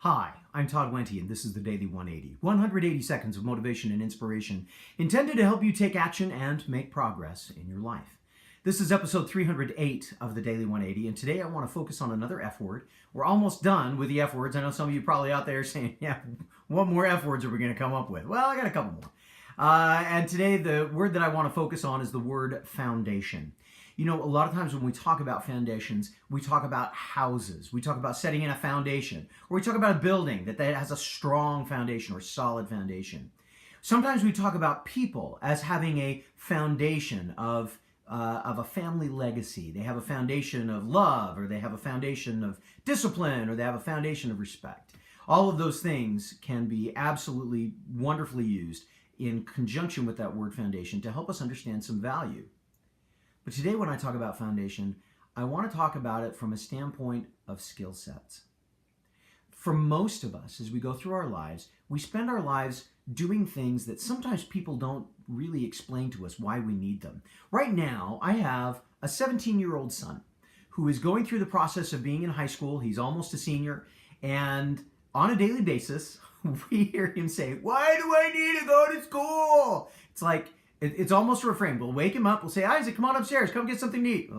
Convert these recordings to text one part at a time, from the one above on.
Hi, I'm Todd Wente, and this is the Daily 180. 180 seconds of motivation and inspiration intended to help you take action and make progress in your life. This is episode 308 of the Daily 180, and today I want to focus on another F word. We're almost done with the F words. I know some of you probably out there saying, yeah, what more F words are we going to come up with? Well, I got a couple more. And today the word that I want to focus on is the word foundation. You know, a lot of times when we talk about foundations, we talk about houses. We talk about setting in a foundation. Or we talk about a building that has a strong foundation or solid foundation. Sometimes we talk about people as having a foundation of a family legacy. They have a foundation of love, or they have a foundation of discipline, or they have a foundation of respect. All of those things can be absolutely wonderfully used in conjunction with that word foundation to help us understand some value. But today when I talk about foundation, I want to talk about it from a standpoint of skill sets. For most of us, as we go through our lives, we spend our lives doing things that sometimes people don't really explain to us why we need them. Right now, I have a 17-year-old son who is going through the process of being in high school. He's almost a senior, and on a daily basis, we hear him say, "Why do I need to go to school?" It's like, it's almost a refrain. We'll wake him up. We'll say, "Isaac, come on upstairs. Come get something to eat."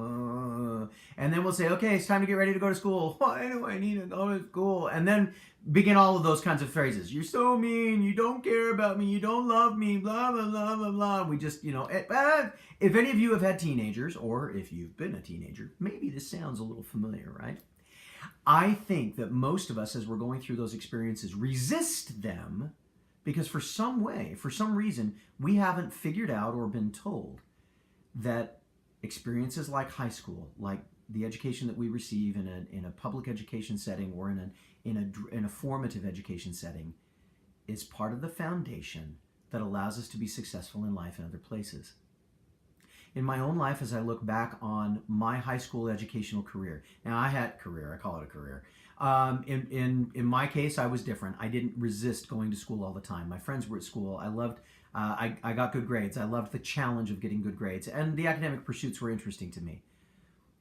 And then we'll say, "Okay, it's time to get ready to go to school." "Why do I need to go to school?" And then begin all of those kinds of phrases. "You're so mean. You don't care about me. You don't love me. Blah, blah, blah, blah, blah." We just, if any of you have had teenagers, or if you've been a teenager, maybe this sounds a little familiar, right? I think that most of us, as we're going through those experiences, resist them because for some reason, we haven't figured out or been told that experiences like high school, like the education that we receive in a public education setting or in a formative education setting, is part of the foundation that allows us to be successful in life in other places. In my own life, as I look back on my high school educational career, now I call it a career. In my case, I was different. I didn't resist going to school all the time. My friends were at school. I loved, I got good grades. I loved the challenge of getting good grades, and the academic pursuits were interesting to me.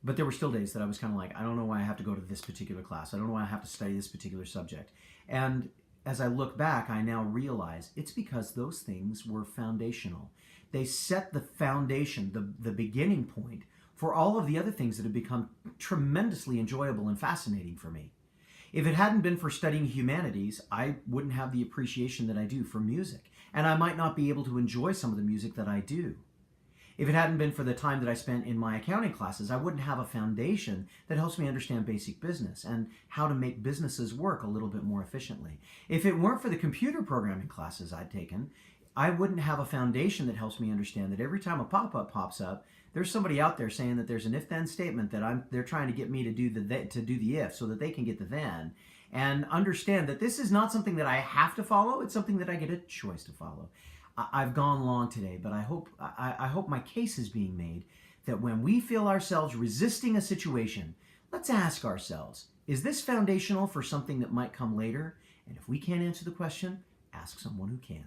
But there were still days that I was kind of like, I don't know why I have to go to this particular class. I don't know why I have to study this particular subject. And as I look back, I now realize it's because those things were foundational. They set the foundation, the beginning point for all of the other things that have become tremendously enjoyable and fascinating for me. If it hadn't been for studying humanities, I wouldn't have the appreciation that I do for music, and I might not be able to enjoy some of the music that I do. If it hadn't been for the time that I spent in my accounting classes, I wouldn't have a foundation that helps me understand basic business and how to make businesses work a little bit more efficiently. If it weren't for the computer programming classes I'd taken, I wouldn't have a foundation that helps me understand that every time a pop-up pops up, there's somebody out there saying that there's an if-then statement that they're trying to get me to do the if so that they can get the then, and understand that this is not something that I have to follow. It's something that I get a choice to follow. I've gone long today, but I hope my case is being made that when we feel ourselves resisting a situation, let's ask ourselves, is this foundational for something that might come later? And if we can't answer the question, ask someone who can.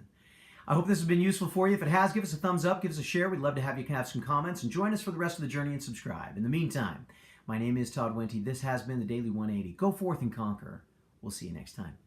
I hope this has been useful for you. If it has, give us a thumbs up, give us a share. We'd love to have you have some comments, and join us for the rest of the journey and subscribe. In the meantime, my name is Todd Wente. This has been the Daily 180. Go forth and conquer. We'll see you next time.